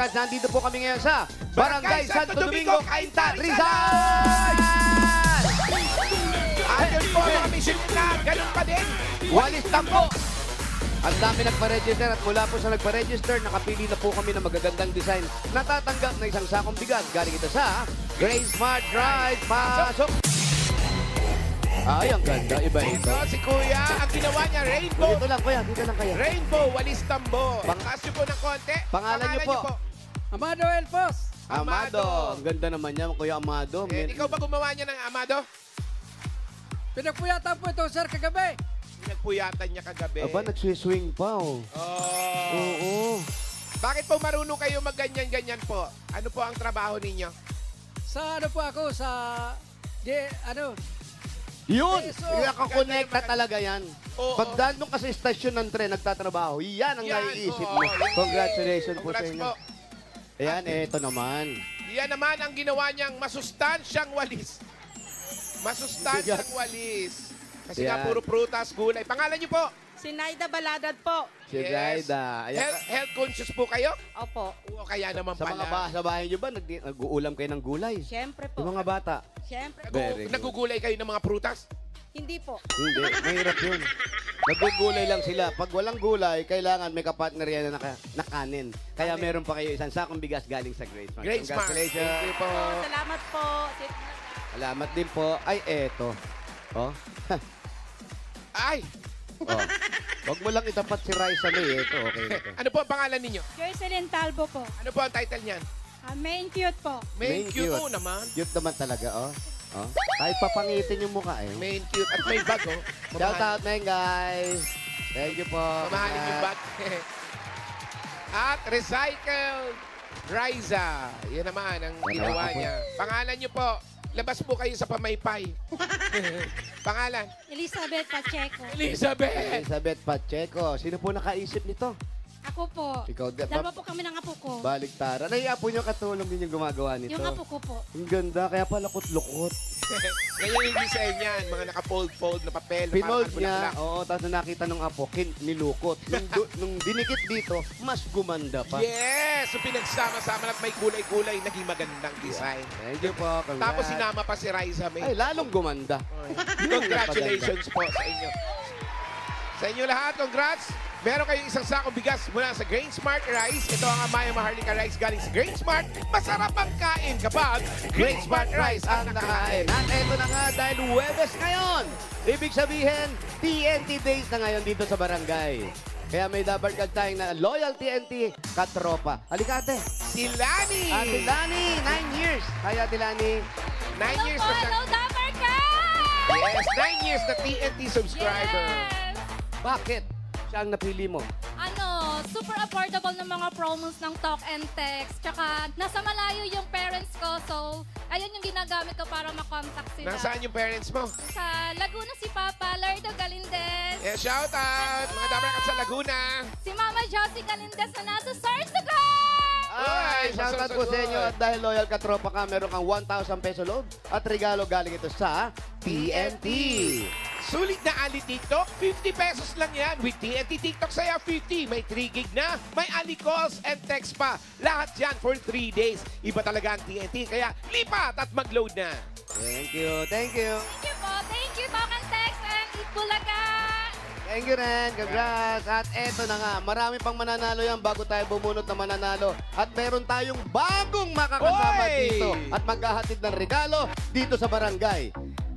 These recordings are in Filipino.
Cards, nandito po kami ngayon sa Barangay Santo Domingo, Cainta, Rizal! Ayun po mga mission na, ganun pa din. Walis Tambo! Ang dami nagpa-register at mula po sa nagpa-register, nakapili na po kami ng magagandang design. Natatanggap na isang sakong bigat. Galing ito sa Grace Smart Drive. Pasok! Ay, ang ganda. Iba ito. Ito si Kuya, ang ginawa niya, rainbow. Dito lang, kuya. Dito lang kayo. Rainbow, walis tambo. Taas niyo po ng konti. Pangalan niyo po? Amado Elfos. Amado. Ang ganda naman niya, Kuya Amado. Ikaw ba gumawa niya ng Amado? Pinagpuyatan po ito, sir, kagabi. Nagpuyatan niya kagabi. Aba, nagsiswing pa, oh. Oo. Bakit po marunong kayo magganyan-ganyan po? Ano po ang trabaho ninyo? Sa ano po ako, sa... Yun! Eso. Nakakonekta talaga yan. Oo. Pagdaan mo kasi stasyon ng tren, nagtatrabaho, yan ang naiisip oo, mo. yan. Congratulations po sa Congrats inyo. po. Ayan, eto naman. Yan naman ang ginawa niyang masustansyang walis. Masustansyang walis. Kasi nga Yan. puro prutas, gulay. Pangalan niyo po? Si Naida Baladad po. Si Gaida. Ayan. Health conscious po kayo? Opo. Oo, kaya naman Sa mga pala. sa bahay niyo ba, nag-uulam kayo ng gulay? Siyempre Yung po. mga bata? Siyempre po. Very good. Nagugulay kayo ng mga prutas? Hindi po. Hindi, mahirap yun. Nagugulay lang sila. Pag walang gulay, kailangan may kapartner yan na kanin. Kaya meron pa kayo isang sakong bigas galing sa Grace Smart. Grace Smart. Congratulations. Thank you po. Salamat po. Salamat din po. Ay, eto. Oh. Ay, Oh. Huwag mo lang itapat si Raisa May. Ito, okay na to. ano po ang pangalan ninyo? Joycelyn Talbo po. Ano po ang title niyan? Main cute po. Main cute. cute. Oo naman. Cute naman talaga, oh. Oh. Kahit papangitin yung mukha, eh. Main cute. At may bag, oh. Shout out, men, guys. Thank you po. Mamahalin yung bag. At recycled Riza. Yan naman ang ginawa niya. Pangalan niyo po. Labas po kayo sa pamaypay. Pangalan? Elizabeth Pacheco. Elizabeth. Elizabeth Pacheco. Sino po nakaisip nito? Ako po. Ikaw, Dalawa po kami ng apo ko. Baliktaran. Naiapo niyo katulong din yung gumagawa nito. Yung apo ko po. Ang ganda, kaya pala lukot-lukot. Ngayon yung design niyan. Mga naka-fold-fold na papel. na Pinold parang niya, bulaklak. oo, tapos na nakita ng apo, nilukot. Nung dinikit dito, mas gumanda pa. Yes! So pinagsama-sama at may kulay-kulay. Naging magandang design. Thank you po. Congrats. Tapos sinama pa si Riza Ay, May. lalong gumanda. Congratulations po sa inyo. Sa inyo lahat, congrats! Meron kayong isang sakong bigas mula sa Grain Smart Rice. Ito ang Amaya Maharlika Rice galing sa Grain Smart. Masarap ang kain kapag Grain Smart Rice ang nakain. At eto na nga, dahil Huwebes ngayon. Ibig sabihin, TNT Days na ngayon dito sa barangay. Kaya may dabarkad tayong na Loyal TNT Katropa. Alikate. Si Lani! Ate Lani, 9 years. Kaya Ate Lani. 9 years na siya. Yes, 9 years na TNT subscriber. Yes! Bakit siya ang napili mo? Ano, super affordable ng mga promos ng Talk and Text. Tsaka, nasa malayo yung parents ko. So, ayun yung ginagamit ko para makontak sila. Nasaan yung parents mo? Sa Laguna si Papa, Lardo Galindez. Yeah, shout out! Mga dabarkad sa Laguna. Si Mama Josie Galindez na nasa Sorsogon! Ay, shoutout po sa inyo. At dahil loyal katropa ka, meron kang 1,000 peso load at regalo galing ito sa TNT. Sulit na Ali TikTok, 50 pesos lang yan. With TNT TikTok saya 50. May 3 gig na, may Ali calls and text pa. Lahat yan for 3 days. Iba talaga ang TNT, kaya lipat at mag-load na. Thank you, thank you. Thank you po. Thank you, Talk and Text and Eat Bulaga! Thank you rin, congrats. At eto na nga, marami pang mananalo yan bago tayo bumunot na mananalo. At meron tayong bagong makakasama Oy! dito. At maghahatid ng regalo dito sa barangay.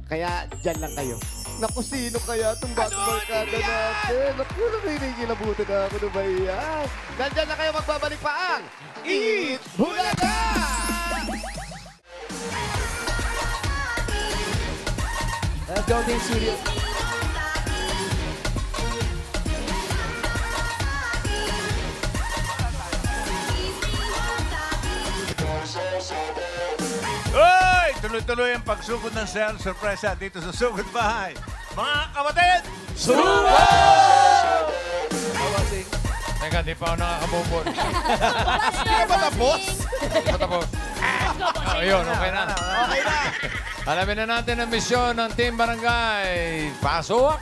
Kaya dyan lang kayo. Naku, sino kaya itong bagong Ano? barkada Ano yan? natin? Naku, nakikilabutan na ako. Ano ba yan? Nandyan na kayo, magbabalik pa ang Eat Bulaga! Let's go, Team Studio. Hoy! Tuloy-tuloy ang pagsugod ng Cell Sorpresa dito sa Sugod Bahay. Mga kapatid! Teka, di pa ako nakakabubon. Hindi ka ba tapos? Patapos. Ayun, okay na. Okay na. Alamin na natin ang misyon ng Team Barangay. Pasok!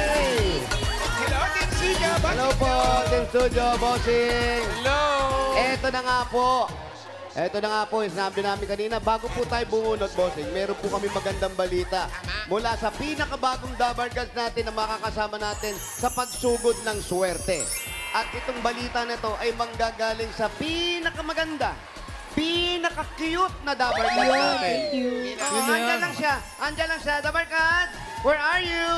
Hello, Team po, Team Studio, bossing. Hello! Eto na nga po. Eto na nga po, sinabi namin kanina, bago po tayo bumunot, bossing, meron po kami magandang balita mula sa pinakabagong Dabarkans natin na makakasama natin sa pagsugod ng swerte. At itong balita na to ay manggagaling sa pinakamaganda, pinaka-cute na Dabarkans natin. Thank you. Oh, andyan lang siya. Andyan lang siya. Dabarkans, where are you?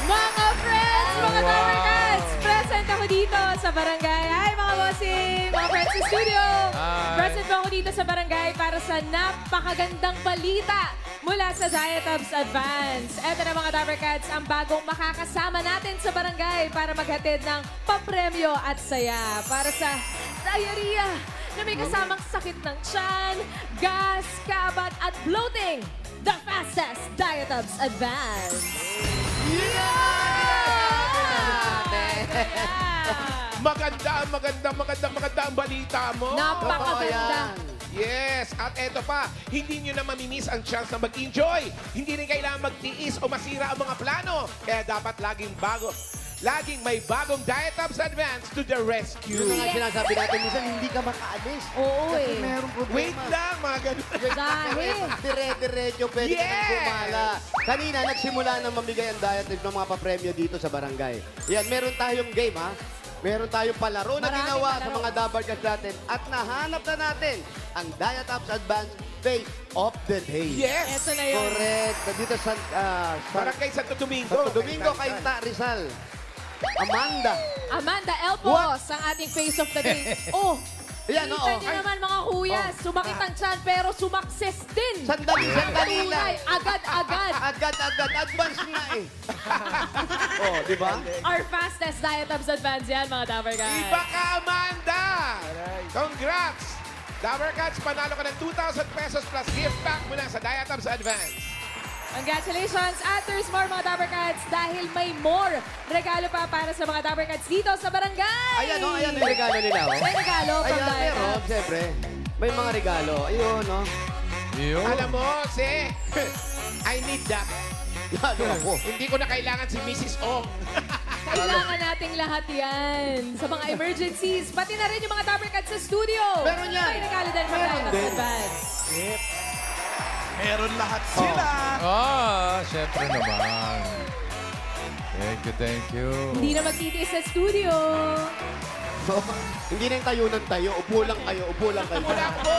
Mga friends, mga Wow. Dabarkans, present ako dito sa barangay. Hi mga bossing, mga friends sa studio. Hi. Present ako dito sa barangay para sa napakagandang balita mula sa Diatabs Advance. Eto na mga Dabarkans, ang bagong makakasama natin sa barangay para maghatid ng papremyo at saya para sa diarrhea na may kasamang sakit ng tiyan, gas, kabat at bloating. The fastest Diatabs Advance. Maganda ang balita mo. Napakaganda. Yes, at eto pa, hindi nyo na mamimiss ang chance na mag-enjoy. Hindi rin kailangan magtiis o masira ang mga plano. Kaya dapat laging may bagong Diatabs Advance to the rescue. Yun na nga sinasabi natin, minsan hindi ka makaalis. Oo Kasi eh. merong problema. Wait lang, mga ganun. Dahil. Dire-diretso, pwede ka nang Yes! bumala. Kanina, nagsimula na mamigay ang Diatabs ng mga papremyo dito sa barangay. Yan, meron tayong game, ha? Meron tayong palaro na Maraming ginawa sa palaro. mga Dabarkans natin at nahanap na natin ang Diatabs Advance Face of the Day. Yes! Eto na yun. Correct. Dito sa Barangay Santo Domingo. Santo Domingo, Cainta, Rizal. Amanda. Amanda Elpos, ang ating face of the day. Oh, Ayan, oo. kita niyo Ay, naman mga kuya, sumakit ang tiyan pero sumakses din. Sandali lang. Kulay, agad-agad. Agad. Advance nga eh. Oh, di ba? Our fastest Diatabs Advance yan, mga Dabarkans. Iba ka, Amanda! Congrats! Dabarkans, panalo ka ng 2,000 pesos plus gift pack mula sa Diatabs Advance. Congratulations! At there's more mga Dabarkans dahil may more regalo pa para sa mga Dabarkans dito sa barangay. Ayan, oh, ayan yung regalo nila, oh. May regalo from Ayan, meron, Diatabs. siyempre. May mga regalo. Ayun, no? Yun. Alam mo, I need that. Ano ako? Hindi ko na kailangan si Mrs. Ong. Kailangan nating lahat yan sa mga emergencies. Pati na rin yung mga Dabarkans sa studio. Meron yan. May regalo din from Meron Diatabs din. Advance. Meron lahat sila. Syempre naman. Thank you. Hindi na magtitiis sa studio. Hindi na yung tayo ng tayo. Upo lang kayo. Wala po.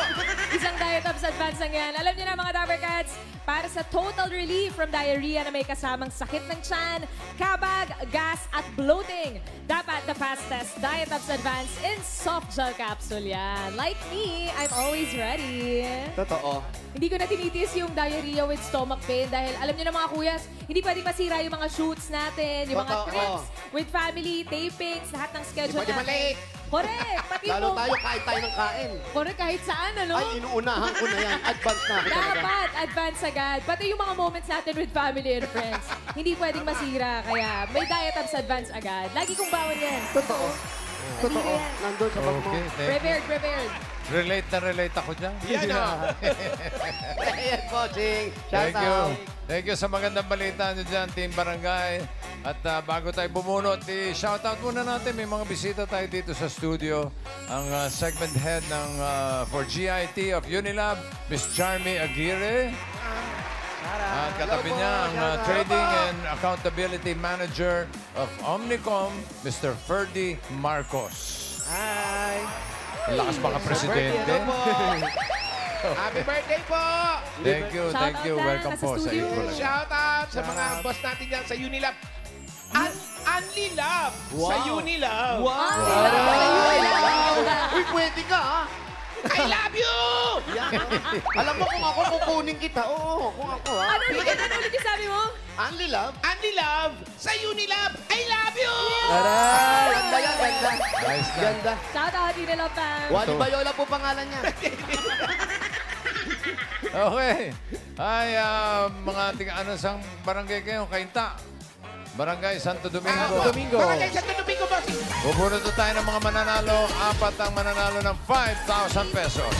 Isang Diatabs Advance ang yan. Alam niyo na mga Dabarkans, para sa total relief from diarrhea na may kasamang sakit ng tiyan, kabag, gas, at bloating, dapat the fastest Diatabs Advance in soft gel capsule yan. Like me, I'm always ready. Totoo. Hindi ko na tinitiis yung diarrhea with stomach pain dahil alam niyo na mga kuyas, hindi pwedeng masira yung mga shoots natin, yung mga Totoo. trips with family, tapings, lahat ng schedule Di pwede natin. malate. Correct. Pati Lalo mo, tayo, kain tayo ng kain. correct kahit saan, ano? Ay, inuunahan ko na yan. Advance na ako talaga. Dapat, advance agad. Pati yung mga moments natin with family and friends, hindi pwedeng masira. Kaya may Diatabs Advance agad. Lagi kong bawal yan. Totoo. Totoo. yan. Nandun sa bag mo. Okay, thank you. Prepared. Relate na relate ako dyan. Yan o. Ayan, coaching. Shout Thank you. out. Thank you sa magandang balita nyo dyan, Team Barangay. At bago tayo bumunot, i-shoutout muna natin. May mga bisita tayo dito sa studio. Ang segment head ng for GIT of Unilab, Miss Charmy Aguirre. At katabi niya ang Trading and Accountability Manager of Omnicom, Mr. Ferdy Marcos. Hi. Ang lakas mga presidente. Hello po. Happy birthday po! Thank you. Shoutout lang, Welcome nasa po sa studio. April. Shout out sa mga boss natin dyan sa Unilab. Unli Love sa Unilab. Uy, pwede ka, ha? I love you! Yan. Alam mo kung ako kukunin kita. Oo, kung ako, ha? Ano ulit yung sabi mo? Only love. Unli Love sa Unilab. I love you! Ganda yan, ganda. Nice na. Ganda. Shout out, Inilove fam. Wally Bayola po pangalan niya. Okay. Ay, mga ano sang barangay kayo, Cainta. Barangay Santo Domingo. Barangay Santo Domingo, boss. Bubunot tayo ng mga mananalo. 4 ang mananalo ng 5,000 pesos.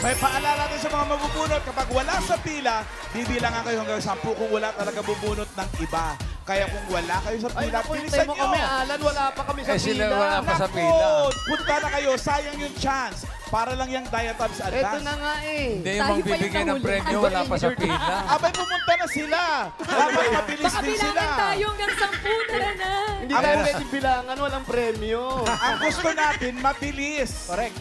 May paalala din sa mga mabubunot, kapag wala sa pila, bibilangan kayo hanggang 10 kung wala talaga bubunot ng iba. Kaya kung wala kayo sa Ay, pila, naku, bilisan hintay mo nyo. kami, Alan. Wala pa kami sa Eh, sila pila. wala pa sa Naku, pila. punta na kayo. Sayang yung chance. Para lang yung Diatabs Ito Advance. na nga eh. Hindi yung magbibigay ng premyo, wala pa sa pila. Abay, pumunta na sila. Dapat mabilis Baka din sila. bilangan tayo hanggang 10 tara na. Hindi tayo pwede bilangan, walang premyo. Ang gusto natin, mabilis. Correct.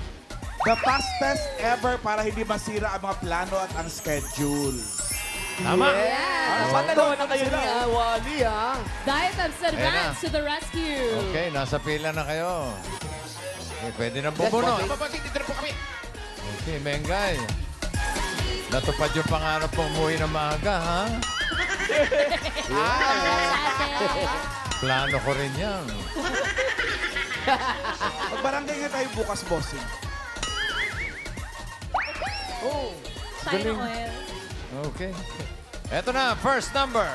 The fastest ever para hindi masira ang mga plano at ang schedule. Tama. Patalo na kayo ni Wally, ha? Diatabs Advance to the rescue. Okay, nasa pila na kayo. Okay, pwede na bumunot. Bossing, dito na po kami. Okay, Mengay. Natupad yung pangarap pong umuwi ng maaga, ha? Plano ko rin yan. Magbarangay nga tayo bukas, bossing. China oil. Okay. Eto na, first number.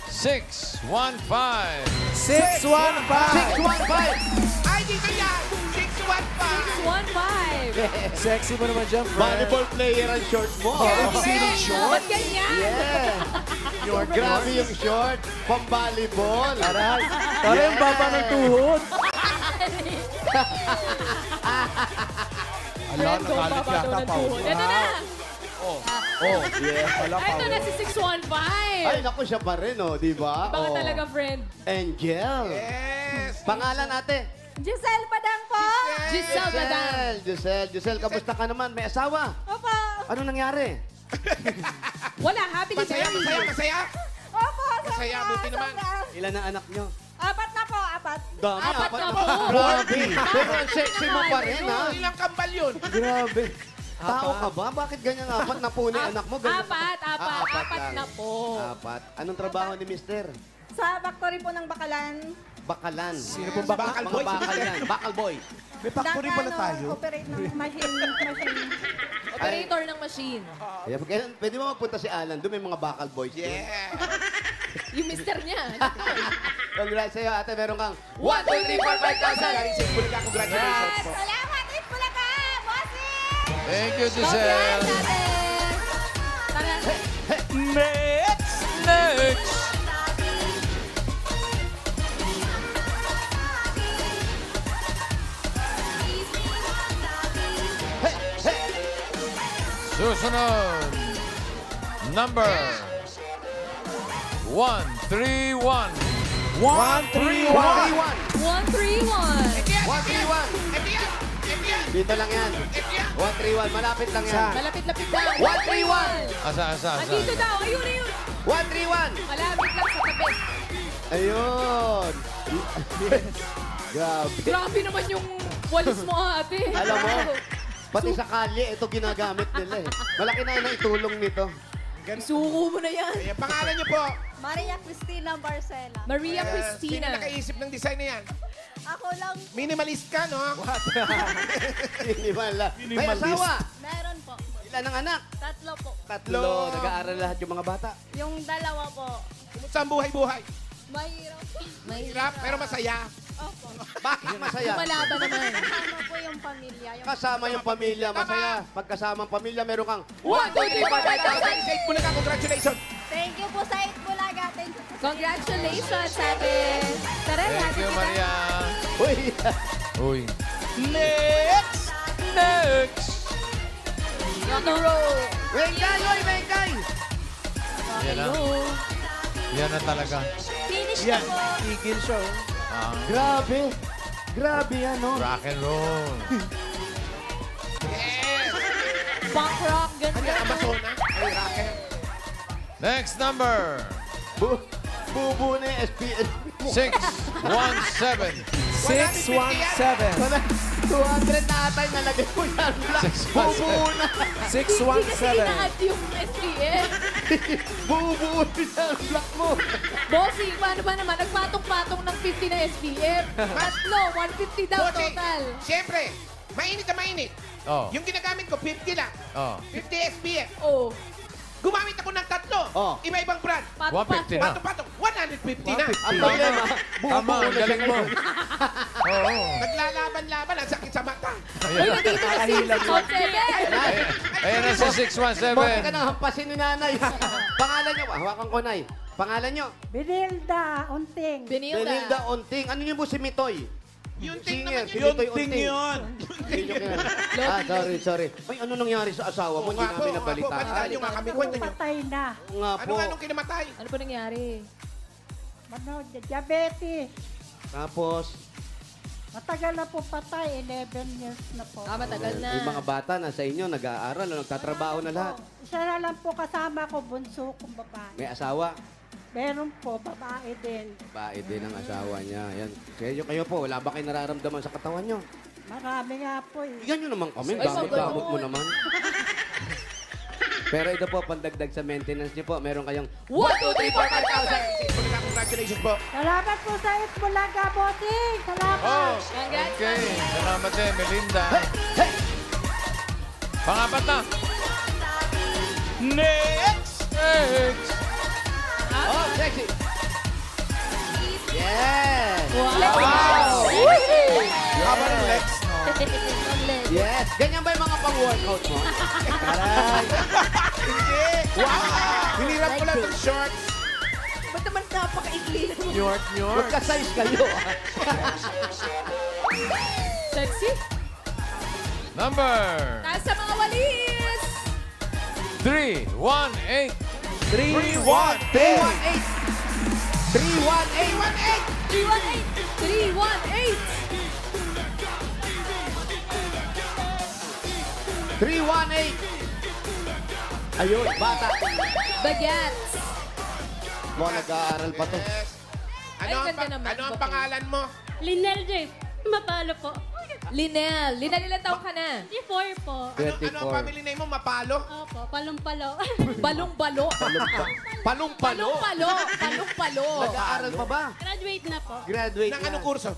615. 615. 615. Ay, di kaya! 615! 1-5. Sexy mo naman dyan, Volleyball player ang short mo. Ba't ganyan? Yeah. Grabe yung short. Pang-volleyball. Aray. Parang yung baba ng tuhod. Friend ko, baba daw ng tuhod. Ito na. Oh, yeah. Ito na si 615. Ay, naku, siya pa rin, oh, di ba? Baka Oh. talaga friend. Angel. Yes! Pangalan ate? Giselle Padang po. Giselle Badang. Giselle, kamusta ka naman? May asawa? Opo. Ano nangyari? Wala, happily Masaya, married. masaya, masaya! Opo. Masaya, buti naman. Ilan ang anak nyo? Apat na po, apat. Dami, Apat na po. Grabe. Pero ang sexy mo pa rin, ha? Ilang kambal yun? Grabe. Tao ka ba? Bakit ganyan apat na po ni anak mo? Ganyan- Apat Apat na lang. po. Apat. Anong trabaho ni mister? Sa factory po ng Bakalan. Bakalan. Sino pong bakal? Mga bakal yan. Bakal boy. May factory pala tayo. Operate ng machine. Operator ng machine. Kaya pwede mo magpunta si Alan. Doon may mga bakal boys. doon. Yeah! Yung mister niya. Congrats sa'yo, ate. Meron kang 1, 2, 3, 4, 5,000. Galing sa Bulaga, congratulations po. Salamat, Eat Bulaga, bossing! Thank you, Giselle. Tara. Next! Next. Susunod. Number 131. 131. 131. 131. Dito lang yan. 131. Malapit lang yan. Malapit-lapit lang. 131. Asa. Andito daw. Ayun. 131. Malapit lang sa tabi. Ayun. Grabe. Grabe naman yung walis mo, ate. Alam mo, pati sa kalye, ito ginagamit nila eh. Malaki na yung itulong nito. Suko mo na yan. Ayan, pangalan niyo po. Maria Cristina Barcela. Maria Sino Cristina. nakaisip ng design na yan? Ako lang, Minimalist ka, no? Minimal. May Minimalist. asawa. meron po. Ilan ang anak? Tatlo po. Tatlo. Nag-aaral lahat yung mga bata. Yung dalawa po, Kumusta ang buhay-buhay? mahirap po. Hirap, pero masaya. Opo. Bakit masaya? Lumalaban naman. Kasama po yung pamilya. Kasama yung pamilya, masaya. Pagkasama ang pamilya, meron kang 1, 2, 3, 4, 5,000 sa Bulaga, congratulations! Thank you po sa Eat Bulaga. Thank you po sa Congratulations, ate. Tara, Thank ate you, kita. Maria. Uy, Uy. Next! Next. On the road. Mengay, oy, Mengay! Yan na. Yan na talaga. finish na po. Tigil siya, oh. Grabe. Grabe yan, no? Rock and roll. Yes! Punk rock, Hanggang ganyan. Amazona. Ay, rocker. Next number. Bubu na yung SPS. 617. 617. 200 na atay nalagay mo yan. Bubu na. Hindi kasi 617. inaad yung SPF. Bubu na ang black mo. Bossing, paano ba naman? Nagpatong-patong ng 50 na SPF. Tatlo, 150 daw Bossing, total. siyempre, mainit na mainit. Oh. Yung ginagamit ko, 50 lang. Oh. 50 SPF. Oh, Gumamit ako ng tatlo. Oh. Iba-ibang brand. 150 na. Patong-patong, 150 na. Ang problema, Tama, bubu ang na siya galing mo. ngayon. Oo. Naglalaban-laban, ang sakit sa mata. uy, nandito na si South Ayan na si Bakit ka 617. nang hampasin ni nanay? Pangalan niyo, hawakan ko, nay. Pangalan nyo? Benilda Unting. Belinda Onting. Ano nyo po si Mitoy? Yung ting Singer, naman si yun. Mitoy Yung ting Onting. yun. Sorry. Ay, ano nangyari sa asawa mo? Hindi namin nabalitaan. Balitaan nyo nga kami. Kwento nyo. Patay na. Nga Ano po. nga nung kinamatay? Ano po nangyari? Diabetes. Tapos, Matagal na po patay. 11 years na po. Matagal na. yung mga bata na sa inyo, nag-aaral, nagtatrabaho na lahat. Isa na lang po kasama ko, bunso kong babae. May asawa. Meron po, babae din. Bae din ang asawa niya. Yan. Kayo po, wala ba kayo nararamdaman sa katawan nyo? Marami nga po eh. Bigyan nyo naman kami. Ay, Damot mo naman. Pero ito po, pandagdag sa maintenance nyo po, meron kayong 1, 2, 3, 4, 5,000! Congratulations po. Salamat po sa Itbulaga, bossing. Salamat. Oh, Congrats, okay. Mami. Salamat din, Melinda. Pangapat na. Next! Oh, sexy! Yes! Wow! Haba ng Lex. Yes! Ganyan ba yung mga pang-workout mo? Aray! Hindi. Wow! Hinirap ko lang ng shorts. Ba't naman napaka-ikli na mo? Magka-size kayo. Sexy? Number Nasa mga walis! 318. 318! 318! 318! Ayun, bata. Bagets! Mo, nag-aaral pa to. Yes. Ay, ganda naman. Ano ang pangalan mo? Linel J. Mapalo po. Linel. Linel, ilan taong ka na? 4 po. Ano ang 24. family name mo? Mapalo? Opo, palong-palo. Balong-balo. Palong-palo. Balong-palo. Balong-palo. Nag-aaral pa ba? Graduate na po. Graduate Nang na. anong kurso?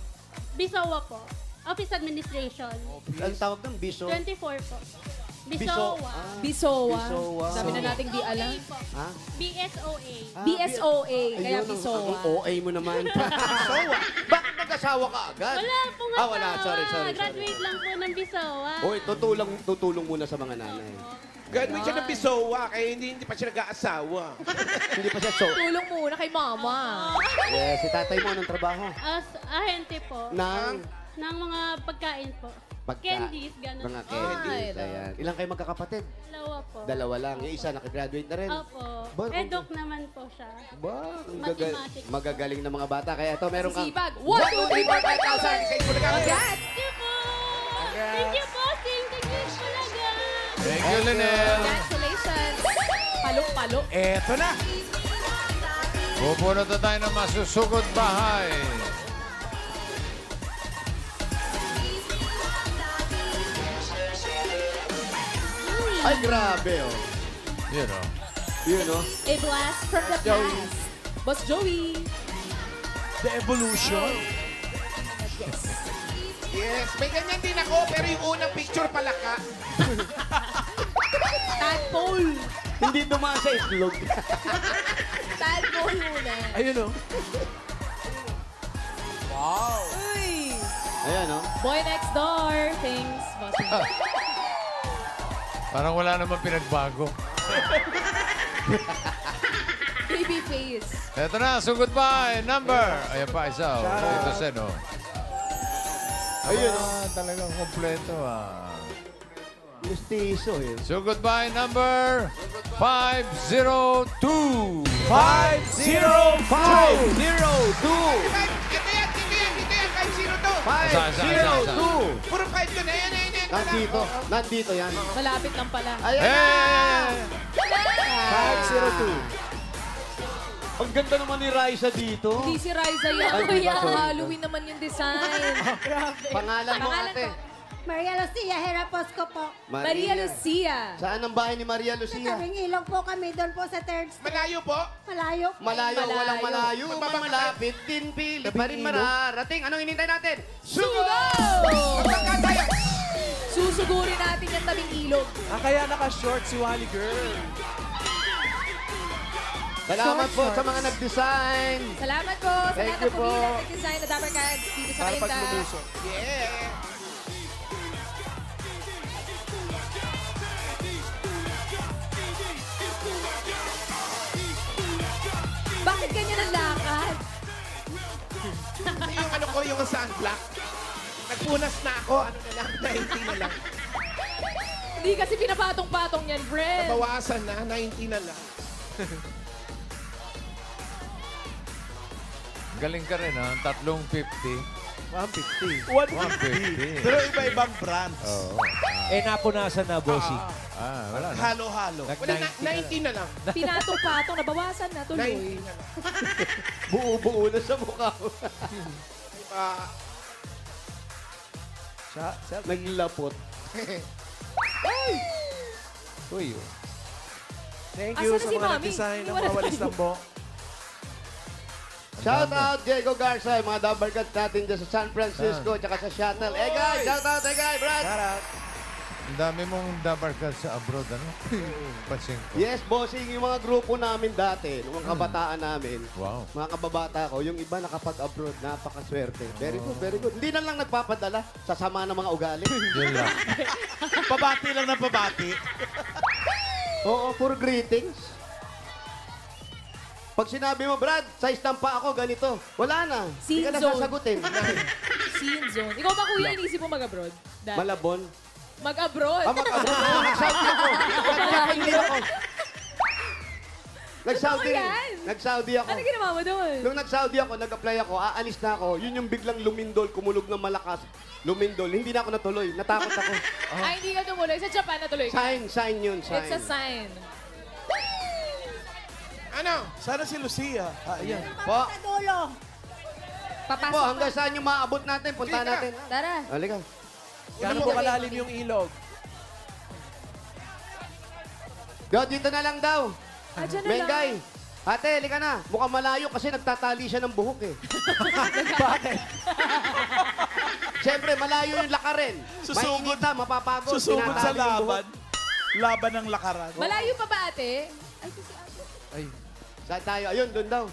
Bisowa po. Office Administration. Ang tawag ng biso? 24 po. Biso. Bisowa. Bisowa. Bisowa. Sabi na nating di alam. OA po. Ha? BSOA. BSOA. Kaya Ayun, Bisowa. Ang OA mo naman. Bisowa. Bakit nag-asawa ka agad? Wala pong wala. Sorry. Graduate lang po ng Bisowa. Oy, tutulong muna sa mga nanay. Graduate siya ng Bisowa, kaya hindi pa siya nag-aasawa. Hindi pa siya so. Tulong muna kay mama. Si tatay mo anong trabaho? As ahente po. Nang Ng mga pagkain po. Candies, gano'n. Mga po. candies. Ayan. Ilang kayo magkakapatid? Dalawa po. Dalawa lang. Yung isa nakagraduate na rin. Opo. Ba, Edok naman po siya. Ba, ang Mathematics. magagaling na mga bata. Kaya ito, meron kang... Sipag. 1, 2, 3, 4, 5,000! Congrats! Thank you po! Thank you po, Sing. Thank you talaga. Thank you, Linel. Congratulations! Palong-palo. Eto na. Pupunod na tayo ng masusugod bahay. Ay, grabe, oh. Yun, oh. Yun, oh. A blast from the past. Boss Joey. The Evolution. Yes, may ganyan din ako, pero yung unang picture palaka. Tadpole. Hindi dumaan sa islog. Tadpole muna. Ayun o. Uy. Ayan, oh. Boy next door. Thanks, bossing. Parang wala naman pinagbago. Baby face. Eto na, sugod bahay. Number. Ayan pa, isa. Oh. Dito Sen, oh. Ayun, Talagang kompleto, Mistiso, eh. Sugod bahay number 502. 502! Ito yan, kahit sino to. 502! Puro 5 yun, ayan. Nandito yan. Malapit lang pala. Ayan Hey! na! 502. Ang ganda naman ni Raisa dito. Hindi si Riza yan. Ay, di ba? Kuya, Sorry. Halloween naman yung design. Pangalan mo, Pangalan ate. ko. Maria Lucia Heraposco po. Maria Lucia. Saan ang bahay ni Maria Sa Lucia? tabing ilog po kami doon po sa 3rd Street. Malayo po. Malayo. Malayo, Malayo. walang malayo. Magbabaka Malapit din, pili pa rin mararating. Anong hinintay natin? Sugo! Magkakad tayo. Susugurin natin yung tabing ilog. Kaya naka-short si Wally Girl. Salamat po sa mga nag-design. Salamat po sa Thank lahat you ng po. pumila at design na Dapper Cats dito sa Para Kainta. paglumusok. Yeah. Back Bakit ganyan ang lakad? Yung ano ko, yung sunblock. Nagpunas na ako, ano na lang, 90 na lang. Hindi kasi pinapatong-patong yan, friend. Nabawasan na, 90 na lang. Galing ka rin, ha? 350. 150. 150. Pero iba-ibang brands. Oo. Eh, napunasan na, bossing. Wala na. Halo-halo. Wala na, 90 na lang. Pinatong-patong, nabawasan na, tuloy. 90 na lang. Buo-buo na sa mukha ko. Ah, Naglapot. Uy, Thank Asan you na sa si mga Mami? nag-design ng Iwan mga na walis tayo. ng buhok. Shout out Diego Garza, yung mga double cuts natin dyan sa San Francisco, tsaka sa Shuttle. Eh guys, shout out, Brad. Shout out. ang dami mong dabar ka sa abroad, ano? Patsing ko. Yes, bossing, yung mga grupo namin dati, nung kabataan namin, Wow. mga kababata ko, yung iba nakapag-abroad, napakaswerte. Very good, very good. Hindi na lang nagpapadala sa sama ng mga ugali. Yun lang. Pabati lang ng pabati. Oo, puro greetings. Pag sinabi mo, Brad, size ng pa ako, ganito. Wala na. Hindi ka na Scene zone. sasagutin. Scene zone. Ikaw ba, kuya, inisip mo mag-abroad? Dad? Malabon. Mag-abroad? Mag-abroad. Oo, nag-Saudi ako. Nag-Saudi ako. Nag-Saudi. Totoo yan? Nag-Saudi ako. Ano ginawa mo doon? Nung nag-Saudi ako, nag-apply ako, aalis na ako. Yun yung biglang lumindol, kumulog ng malakas. Lumindol. Hindi na ako natuloy. Natakot ako. Ay, hindi ka tumuloy. Sa Japan natuloy ka. Sign yun, sign. It's a sign. ano? Sana si Lucia. Ayan. Po, Sa dulo. Papasok po, pa. hanggang saan yung maabot natin? Punta Sige. natin. Tara. Halika. Gano'n po kalalim yung ilog? Go, dito na lang daw. Ah, dyan na lang. Mengay. Ate, halika na. Mukhang malayo kasi nagtatali siya ng buhok eh. Bakit? Siyempre, malayo yung lakarin. Susugod. Mainita, mapapagod. Susugod sa Tinatali yung buhok. laban. Laban ng lakaran. Malayo pa ba, ate? Ay, kasi Ay. Saan tayo? Ayun, doon daw.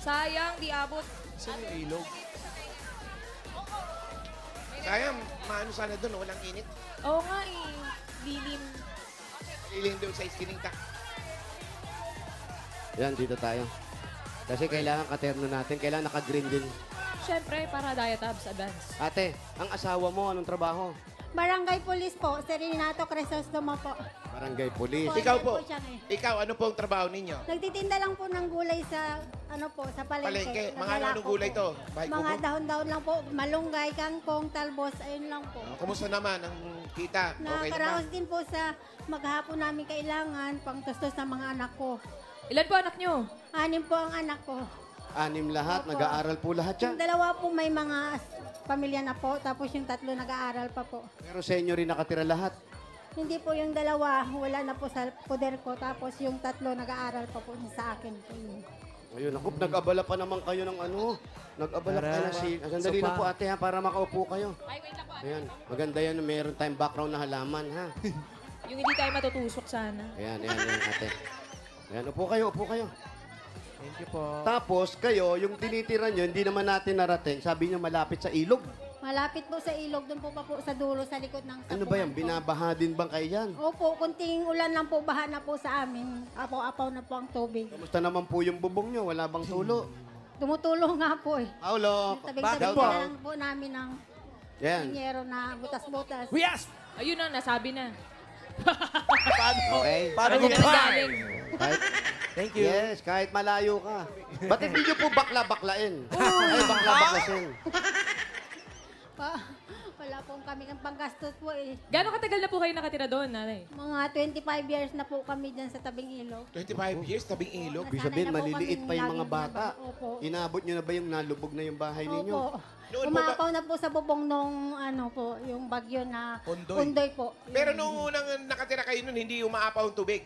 sayang, di abot. Saan yung ilog? Sayang, maano sana doon, walang init. Oo nga eh. Lilim. Iling doon sa iskininta. Yan, dito tayo. Kasi kailangan katerno natin. Kailangan naka-green din. Siyempre, para diet abs advance. Ate, ang asawa mo, anong trabaho? Barangay Police po. Serinato Crisostomo po. Barangay Police. Ikaw po. Siya, eh. Ikaw, ano po ang trabaho ninyo? Nagtitinda lang po ng gulay sa sa palengke. Palengke. Mga Naglalako anong gulay po. to? Bahay Mga kubo? dahon-dahon lang po. Malunggay, kangkong, talbos, ayun lang po. Kumusta naman ang kita? Okay naman? Nakakaraos din po sa maghapon namin kailangan pang tustos ng mga anak ko. Ilan po anak nyo? 6 po ang anak ko. 6 lahat, Opo. nag-aaral po lahat yan. Yung 2 po may mga pamilya na po, tapos yung 3 nag-aaral pa po. Pero sa inyo rin nakatira lahat. Hindi po yung 2, wala na po sa poder ko, tapos yung 3 nag-aaral pa po sa akin po yun. Ayun, ako, nag-abala pa naman kayo ng ano. Nag-abala Tara. kayo ng sandali Sopa. lang po ate ha, para makaupo kayo. Ay, wait lang po. Ayan, maganda yan, meron tayong background na halaman ha. Yung hindi tayo matutusok sana. Ayan, ate. Ayan, upo kayo. Thank you po. Tapos kayo, yung tinitira nyo, hindi naman natin narating. Sabi nyo malapit sa ilog. Malapit po sa ilog, doon po pa po sa dulo, sa likod ng Ano ba yan? sapuan po. Binabaha din bang kayo yan? Opo, kunting ulan lang po, baha na po sa amin. Apaw-apaw na po ang tubig. Kamusta naman po yung bubong nyo? Wala bang tulo? Tumutulong nga po eh. Paulo. Tabing-tabing Shout na out. lang po namin ng Yan. pinyero na butas-butas. Yes! Ayun na, nasabi na. Okay. Paano Ano yun? galing? Kahit, Thank you. yes, kahit malayo ka. Ba't hindi nyo po bakla-baklain? Ay, bakla-baklasin. Wala po kami ng panggastos po eh. Gano'ng katagal na po kayo nakatira doon, nanay? Mga 25 years na po kami dyan sa tabing ilog. 25 years, tabing ilog. Ibig sabihin, Nasanay na po maliliit kaming pa yung mga laging bata. Opo. Inabot nyo na ba yung nalubog na yung bahay ninyo? Opo. Noon po Umapaw na po sa bubong nung ano po, yung bagyo na Ondoy. po. Pero nung unang nakatira kayo nun, hindi umaapaw ang tubig.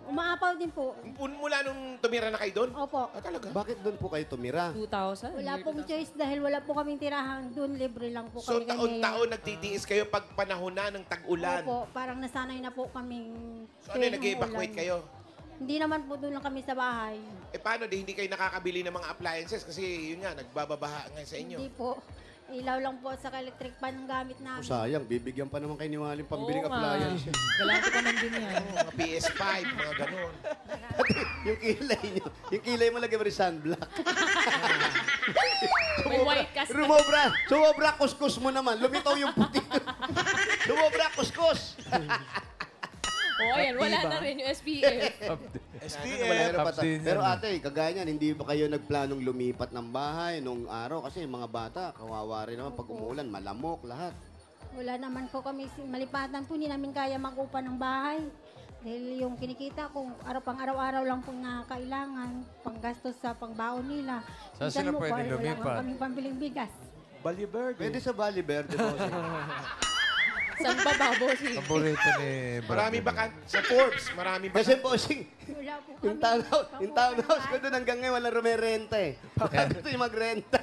Umaapaw din po. Mula nung tumira na kayo doon? Opo. Talaga? Bakit doon po kayo tumira? 2,000? Wala pong choice dahil wala po kaming tirahan. Doon libre lang po So kami. kay taon-taon Mayor. nagtitiis kayo pag panahon na ng tag-ulan. Opo, parang nasanay na po kaming So ano, nag-evacuate ulan. kayo? Hindi naman po doon lang kami sa bahay. Eh paano, di hindi kayo nakakabili ng mga appliances kasi yun nga, nagbababaha nga sa inyo. Hindi po. Ilaw lang po sa electric pan ang gamit O namin. sayang, bibigyan pa naman kay ni Waling pambiling Oo nga. appliance. Galante pa man din yan. Mga PS5, mga ganun. yung kilay mo lagyan mo rin sunblock. May white cast. Sumobra kuskus mo naman. Lumitaw yung puti. Sumobra kuskus. Oo, ayan, wala na rin yung SPF. Malahero pa Update Pero yan. ate, kagaya niyan, hindi ba kayo nagplanong lumipat ng bahay nung araw? Kasi yung mga bata, kawawa rin naman pag umuulan, malamok, lahat. Wala naman po kami, malipatan po, hindi namin kaya mag-upa ng bahay. Dahil yung kinikita ko, araw-araw lang po na kailangan, panggastos sa pangbaon nila. Saan Minsan sila po, pwede wala lumipat? kaming pambiling bigas. Balibird. Pwede sa Valley Verde po. Saan ba babosi? Paborito ni Marami Brad. ba sa Forbes? Marami ba? Kasi bossing, Wala po yung townhouse ko doon hanggang ngayon walang rumerenta eh. Baka gusto yung magrenta.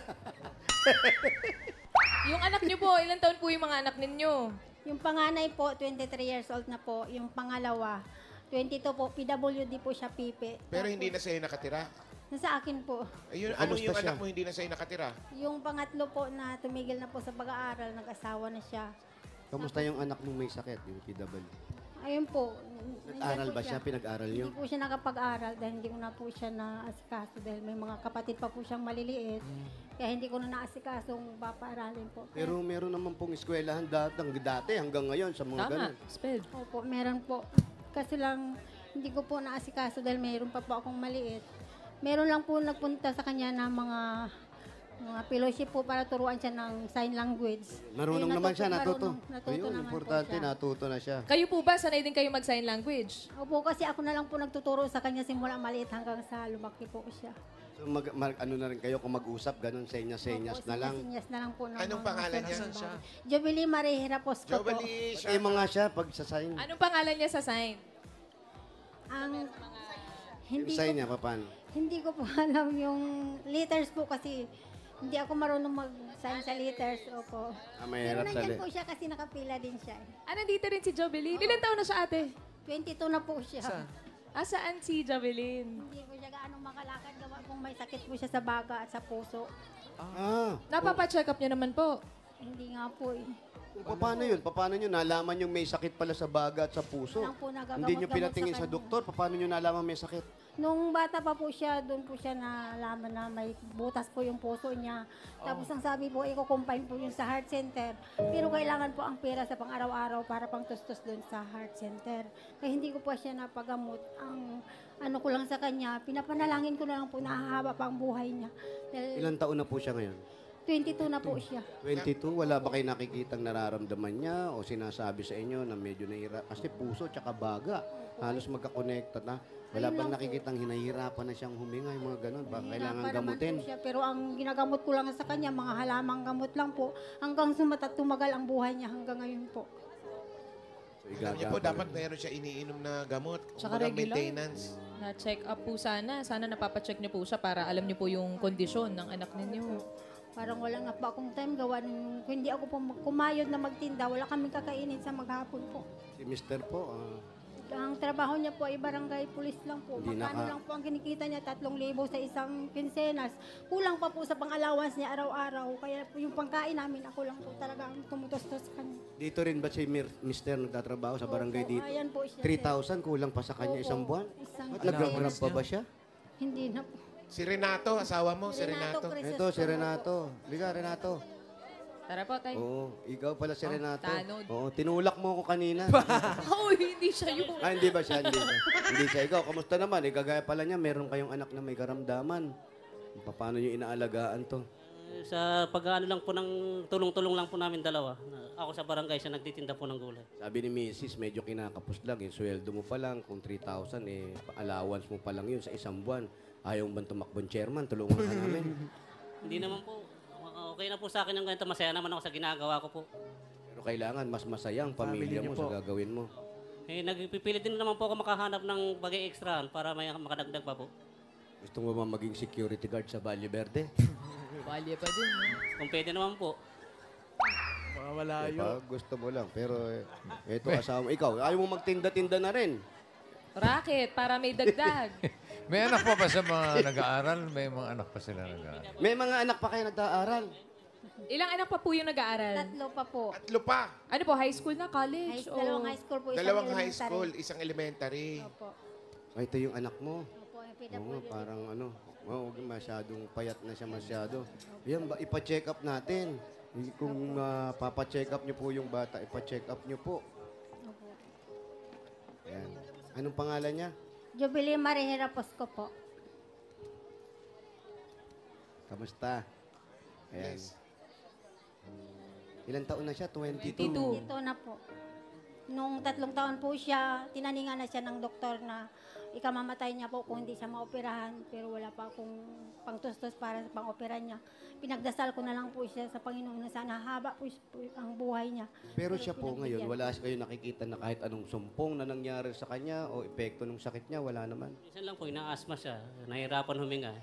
Yung anak niyo po, ilan taon po yung mga anak ninyo? Yung panganay po, 23 years old na po. Yung pangalawa, 22 po, PWD po siya, pipe. Pero hindi na sa'yo nakatira. Nasa akin po. Ayun, Kamusta ano yung siya? anak mo hindi na sa'yo nakatira? Yung pangatlo po na tumigil na po sa pag-aaral, nag-asawa na siya. Kamusta yung anak mong may sakit, yung PW? Ayun po. Nag-aral ba siya? Pinag-aral niyo? Hindi po siya nakapag-aral dahil hindi ko na po siya naasikaso dahil may mga kapatid pa po siyang maliliit. Kaya hindi ko na naasikasong papaaralin po. Pero meron naman pong eskwelahan dati hanggang ngayon sa mga Tama, ganun. sped. Opo, meron po. Kasi lang, hindi ko po naasikaso dahil mayroon pa po akong maliit. Meron lang po nagpunta sa kanya na mga fellowship po para turuan siya ng sign language. Marunong Eh, naman siya, natuto. Natuto Ayun, naman importante, po siya. natuto na siya. Kayo po ba, sanay din kayo mag-sign language? Opo, kasi ako na lang po nagtuturo sa kanya simula maliit hanggang sa lumaki po siya. So ano na rin kayo kung mag-usap, ganun, senyas-senyas Opo, na lang. sinyas na lang po. ng Anong mga pangalan niya? salita. Jubilee Marie Hiraposco po. Jovalie, Pati mo nga siya pag sa sign. Anong pangalan niya sa sign? Ang Yung hindi sign ko, niya, paano? hindi ko po alam yung letters po kasi hindi ako marunong mag-sign sa letters. Opo. Pero Mahirap sa nandyan po siya kasi nakapila din siya. Ah, nandito rin si Jovelyn. Ilan taon na siya, ate? 22 na po siya. Ah, saan si Jovelyn? Hindi po siya gaano makalakad gawa kung may sakit po siya sa baga at sa puso. Napapa-check up niya naman po. Hindi nga po eh. Paano yun? Paano nyo nalaman yung may sakit pala sa baga at sa puso? Walang po nagagamot-gamot Hindi nyo pinatingin sa sa kanya. doktor? Paano nyo nalaman may sakit? Nung bata pa po siya, doon po siya nalaman na may butas po yung puso niya. Tapos ang sabi po, i-combine po yun sa heart center. Pero kailangan po ang pera sa pang-araw-araw para pang tustos doon sa heart center. Kaya hindi ko pa siya napagamot. Ang ano ko lang sa kanya, pinapanalangin ko na lang po na hahaba pa ang buhay niya. Dahil Ilang taon na po siya ngayon? 22 na po siya. 22? Wala ba kayo nakikitang nararamdaman niya o sinasabi sa inyo na medyo nahirap? Kasi puso tsaka baga, halos magka-connected na. Wala Ayun bang lang po. nakikitang hinahirapan na siyang huminga, yung mga ganun? Baka kailangan Hirapan naman gamutin. po siya, pero ang ginagamot ko lang sa kanya, mga halamang gamot lang po, hanggang tumagal ang buhay niya hanggang ngayon po. So, Alam niyo po, dapat meron siya iniinom na gamot. Tsaka Kumbaga, regular. maintenance. Na-check up po sana. Sana napapacheck niyo po siya para alam niyo po yung kondisyon ng anak ninyo. Parang wala nga po akong time gawa nung kung hindi ako po kumayod na magtinda, wala kaming kakainin sa maghapon po. Si Mr. po, Ang trabaho niya po ay barangay police lang po. Hindi Magkano lang po ang kinikita niya, 3,000 sa isang kinsenas. Kulang pa po sa pang-allowance niya araw-araw. Kaya po yung pangkain namin, ako lang po talaga ang tumutos-tos sa kanya. dito rin ba si Mr. nagtatrabaho sa barangay Opo, dito? ayan po siya. 3,000 kulang pa sa kanya Opo, isang buwan? isang At nag-grab pa ba siya? Hindi na po. Si Renato, asawa mo, si Renato. Crisostomo Ito, si po. Renato. Liga, Renato. Tara po, tay. Oo, ikaw pala si Renato. tanod. Oo, tinulak mo ako kanina. Oh, hindi siya yun. Hindi ba siya? Hindi siya. Hindi siya. Ikaw, kamusta naman? Kagaya pala niya, meron kayong anak na may karamdaman. Paano niyo inaalagaan to? Sa pag-ano lang po ng tulong-tulong lang po namin dalawa. Ako sa barangay, siya nagtitinda po ng gulay. Sabi ni Mrs., medyo kinakapos lang. Yung sweldo mo pa lang, kung 3,000, allowance mo pa lang yun sa isang buwan. Ayaw bang tumakbong chairman? Tulungan ka namin. Hindi naman po. Okay na po sa akin yung ganito. Masaya naman ako sa ginagawa ko po. Pero kailangan mas masaya ang pamilya mo sa gagawin mo. Eh, nagpipilit din naman po ako makahanap ng bagay-extra para may makadagdag pa po. Gusto mo ba maging security guard sa Valle Verde? Balya pa din. Kung pwede naman po. Mga malayo. Diba? Gusto mo lang. Pero ito asawa mo. Ikaw, ayaw mo magtinda-tinda na rin. Racket, para may dagdag. May anak pa ba sa mga nag-aaral? May mga anak pa sila nag-aaral? May mga anak pa kayo nag-aaral. Ilang anak pa po yung nag-aaral? 3 pa po. Tatlo pa. Ano po, high school na, college? Dalawang high school po, isang Dalawang high elementary. school, isang elementary. Opo. Ay, ito yung anak mo. Opo, yung Oo nga, PWD. parang ano, huwag masyadong payat na siya masyado. Yan, ipa-check up natin. Kung papa-check up niyo po yung bata, ipa-check up niyo po. Opo. Ayan. Anong pangalan niya? Jubilee Marihera Posco po. Kamusta? Ayan. Yes. Ilan taon na siya? 22. 22. Ito na po. Nung 3 taon po siya, tinaningan na siya ng doktor na ikamamatay niya po kung hindi siya maoperahan. Pero wala pa akong pangtustos para sa pang-opera niya. Pinagdasal ko na lang po siya sa Panginoon na sana haba po ang buhay niya. Pero siya po ngayon, pinagbigyan. wala kayo nakikita na kahit anong sumpong na nangyari sa kanya o epekto ng sakit niya, wala naman. Minsan lang po, ina-asthma siya. Nahihirapan huminga.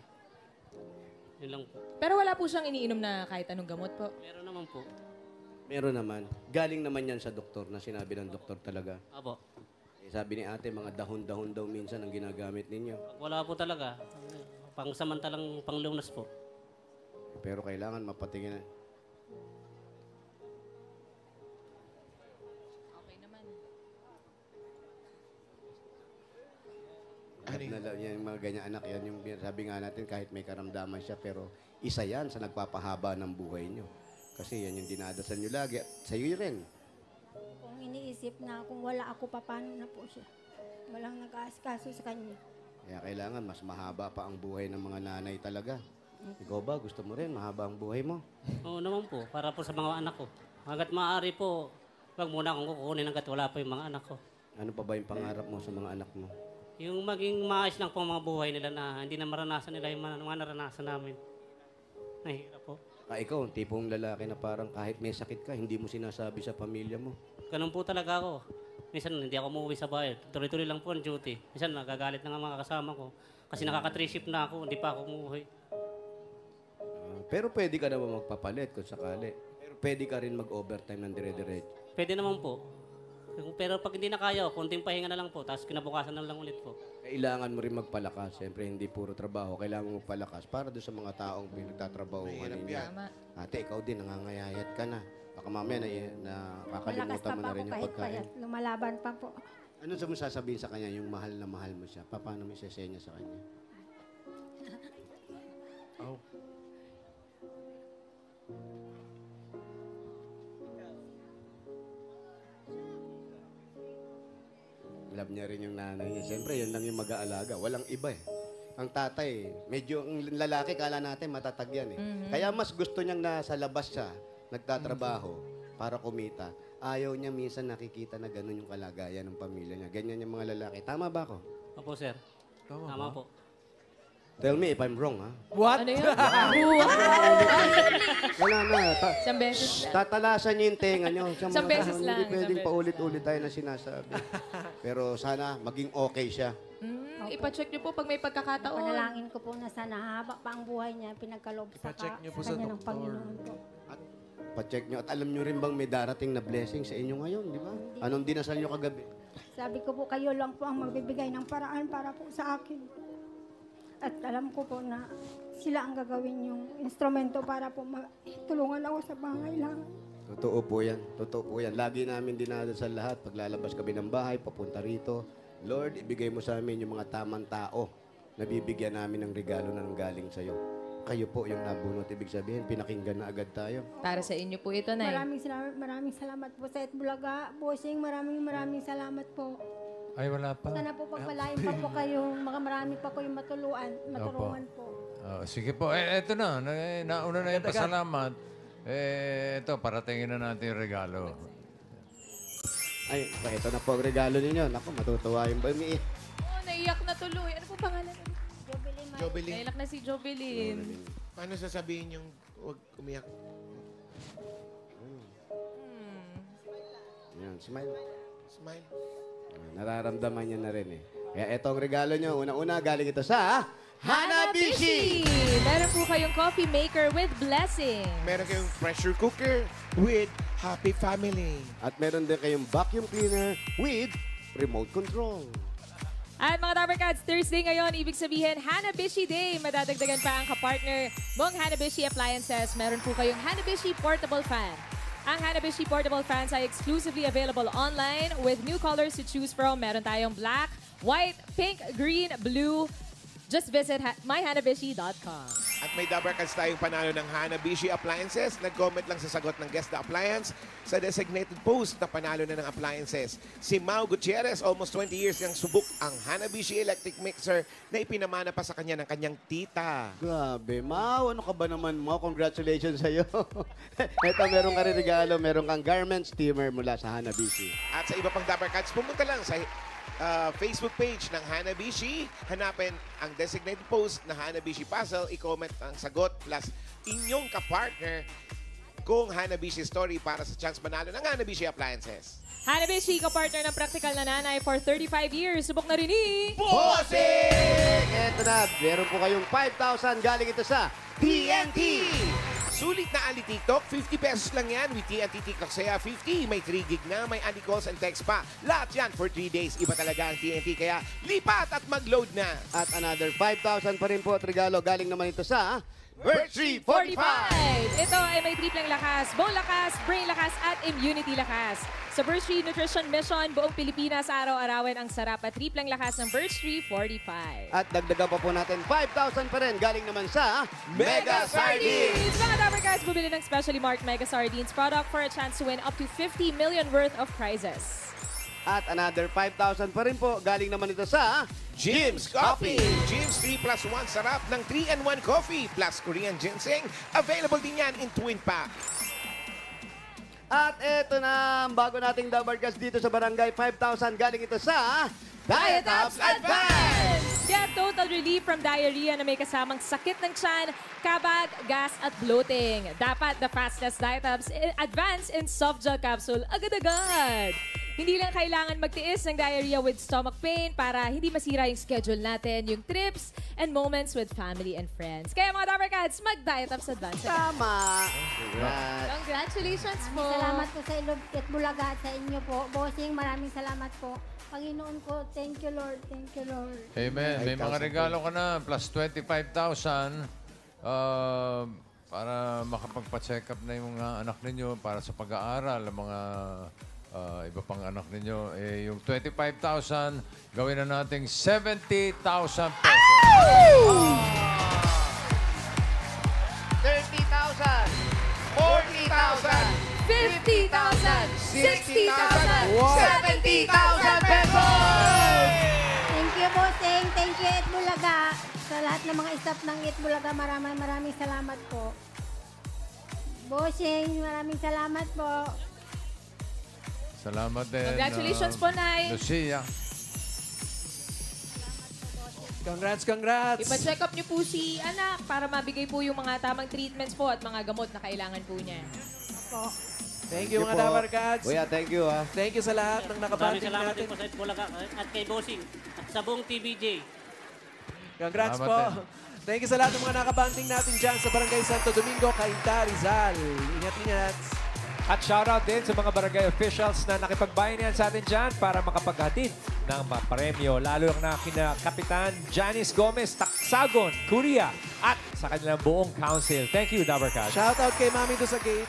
Yun lang po. Pero wala po siyang iniinom na kahit anong gamot po. Meron naman po. Meron naman. Galing naman yan sa doktor na sinabi ng doktor talaga. Apo. Eh, sabi ni ate, mga dahon-dahon daw minsan ang ginagamit ninyo. Wala po talaga. Pang-samantalang panglunas po. Pero kailangan mapatingin. Okay naman. Yan, yung mga ganyan anak, yan yung sabi nga natin kahit may karamdaman siya, pero isa yan sa nagpapahaba ng buhay nyo. Kasi yan yung dinadasal nyo lagi. At sa'yo rin. Kung iniisip na kung wala ako, paano na po siya. Walang nag-aaskaso sa kanya. Kaya kailangan mas mahaba pa ang buhay ng mga nanay talaga. Ikaw ba, gusto mo rin mahaba ang buhay mo? Oo naman po, para po sa mga anak ko. Hanggat maaari po, wag muna akong kukunin hanggat wala pa yung mga anak ko. Ano pa ba yung pangarap mo sa mga anak mo? Yung maging maayos lang po ang mga buhay nila na hindi na maranasan nila yung mga naranasan namin. Nahihirap po. Ikaw, tipong lalaki na parang kahit may sakit ka, hindi mo sinasabi sa pamilya mo. Ganun po talaga ako. Minsan hindi ako umuwi sa bahay. Tuloy-tuloy lang po ang duty. Minsan nagagalit na nga mga kasama ko. Kasi nakaka-3 shift na ako, hindi pa ako umuwi. Pero pwede ka naman magpapalit kung sakali. Pero pwede ka rin mag-overtime ng dire-diretso. Pwede naman po. Pero pag hindi na kaya, konting pahinga na lang po. Tapos kinabukasan na lang ulit po. Kailangan mo rin magpalakas. Siyempre, hindi puro trabaho. Kailangan mo magpalakas para doon sa mga taong pinagtatrabaho. Mahirap yan. Ate, ikaw din, nangangayayat ka na. Baka mamaya Malakas kakalimutan pa mo pa na ako rin yung kahit pagkain. payat. Lumalaban pa po. Ano sa mo sasabihin sa kanya, yung mahal na mahal mo siya? Paano mo isasenya sa kanya? Oh. Love niya rin yung nanay niya. Siyempre, yun lang yung mag-aalaga. Walang iba eh. Ang tatay, medyo ang lalaki, kala natin matatag yan eh. Kaya mas gusto niyang nasa labas siya, nagtatrabaho para kumita. Ayaw niya minsan nakikita na gano'n yung kalagayan ng pamilya niya. Ganyan yung mga lalaki. Tama ba ako? Opo, sir. Tama po. Tell me if I'm wrong, ha? What? Ano yun? Wala na. Isang beses lang. Tatalasan niyo yung tenga niyo. Isang beses lang, Hindi isang pwedeng beses. paulit-ulit tayo na sinasabi. Pero sana maging okay siya. Ipacheck niyo po pag may pagkakataon. Panalangin ko po na sana haba pa ang buhay niya, pinagkaloob sa, Ipacheck niyo po sa sa kanya ng doktor. Panginoon po. Pa-check niyo. At alam niyo rin bang may darating na blessing sa inyo ngayon, di ba? Anong dinasal niyo kagabi? Sabi ko po, kayo lang po ang magbibigay ng paraan para po sa akin. At alam ko po na sila ang gagawin yung instrumento para po tulungan ako sa pangailangan. Totoo po yan. Totoo po yan. Lagi namin dinadasal lahat. Paglalabas kami ng bahay, papunta rito. Lord, ibigay mo sa amin yung mga tamang tao na bibigyan namin ng regalo na nanggaling sa'yo. Kayo po yung nabunot. Ibig sabihin, pinakinggan na agad tayo. Para sa inyo po ito, Nay. Maraming salamat po sa Itbulaga. Bossing, maraming salamat po. Ay, wala pa. Sana po pagpalain pa po kayo. Marami pa ko yung matulungan po. Sige po. Eto na. Nauna na yung pasalamat. Ito, paratingin na natin yung regalo. Ay, ito na po ang regalo ninyo. Naku, matutuwa yung bami. Oh, naiyak na tuloy. Ano po pangalan? Jobeline. Naiyak na si Jobeline. Paano sasabihin yung huwag umiyak? Yan, smile. Smile. Nararamdaman niya na rin eh. Kaya ito ang regalo nyo. Una-una, galing ito sa Hanabishi! Meron po kayong coffee maker with blessing. Meron kayong pressure cooker with Happy Family. At meron din kayong vacuum cleaner with remote control. At mga Dabber Cats, Thursday ngayon, ibig sabihin Hanabishi Day. Madadagdagan pa ang kapartner mong Hanabishi Appliances. Meron po kayong Hanabishi Portable Fan. Ang Hanabishi Portable Fans ay exclusively available online with new colors to choose from. Meron tayong black, white, pink, green, blue. Just visit myhanabishi.com. At may Dabber Cats tayong panalo ng Hanabishi Appliances. Nag-comment lang sa sagot ng Guess the Appliance sa designated post na panalo na ng appliances. Si Mau Gutierrez, almost 20 years niyang subok ang Hanabishi electric mixer na ipinamana pa sa kanya ng kanyang tita. Grabe, Mau. Ano ka ba naman, Mau? Congratulations sa'yo. Ito, meron ka rin regalo. Meron kang garment steamer mula sa Hanabishi. At sa iba pang Dabber Cats, pumunta lang sa Facebook page ng Hanabishi. Hanapin ang designated post na Hanabishi Puzzle. I-comment ang sagot plus inyong kapartner kung Hanabishi story para sa chance manalo ng Hanabishi Appliances. Hanabishi, kapartner ng practical na nanay for 35 years. Subok na rin ni... Bossing! Eto na, meron po kayong 5,000 galing ito sa TNT! Sulit na Ali TikTok, 50 pesos lang yan. With TNT TikTok Saya 50, may 3 gig na, may Ali calls and text pa. Lahat yan for 3 days. Iba talaga ang TNT, kaya lipat at mag-load na. At another 5,000 pa rin po at regalo. Galing naman ito sa Birch 45! Ito ay may tripleng lakas, bone lakas, brain lakas, at immunity lakas. Sa Birch Tree Nutrition Mission, buong Pilipinas araw-arawin ang sarap at tripleng lakas ng Birch Tree 45. At dagdagan pa po natin 5,000 pa rin. Galing naman sa Mega Sardines! Mga Dabber Cats, bumili ng specially marked Mega Sardines product for a chance to win up to 50 million worth of prizes. At another 5,000 pa rin po. Galing naman ito sa Jim's Coffee. Jim's 3+1 sarap ng 3-in-1 coffee plus Korean ginseng. Available din yan in twin pack. At eto na, ang bago nating Dabber Cats dito sa Barangay 5,000. Galing ito sa Diet Ups Advance! Get total relief from diarrhea na may kasamang sakit ng tiyan, kabag, gas at bloating. Dapat the fastest Diet Ups Advance in soft gel capsule agad-agad. Hindi lang kailangan magtiis ng diarrhea with stomach pain para hindi masira yung schedule natin, yung trips and moments with family and friends. Kaya mga Dabber Cats, mag-Diet Ups Advance. Tama! Congratulations po. Salamat po sa Ilog at Bulaga at sa inyo po. Bossing, maraming salamat po. Panginoon ko, thank you Lord, thank you Lord. Amen. May mga regalo ka na, plus 25,000 para makapagpa-check up na yung mga anak ninyo para sa pag-aaral, ang mga iba pang anak ninyo. Yung 25,000, gawin na nating 70,000 pesos. 30,000! 40,000! 50,000! 60,000! 70,000 pesos! Thank you, Bossing. Thank you, It Bulaga. Sa lahat ng mga staff ng It Bulaga, maraming salamat po. Bossing, maraming salamat po. Salamat din. Congratulations po, Nay. Lucia. Congrats! Ipa-check up niyo po si anak para mabigay po yung mga tamang treatments po at mga gamot na kailangan po niya. Po. Thank you, mga Dabber Cats. Kuya, thank you ha. Thank you sa lahat ng Maraming nakabanding salamat natin. din po sa Itbulaga at kay Bossing at sa buong TVJ. Congrats Salamat po. din. Thank you sa lahat ng mga nakabanding natin dyan sa Barangay Santo Domingo, Cainta, Rizal. Ingat-ingat. At shoutout din sa mga barangay officials na nakipagbayanihan sa atin dyan para makapaghatid ng mga premyo. Lalo na kina Kapitan Janice Gomez, Taksagon, Korea at sa kanilang buong council. Thank you, Dabber Cats. Shoutout kay Mami do sa gate.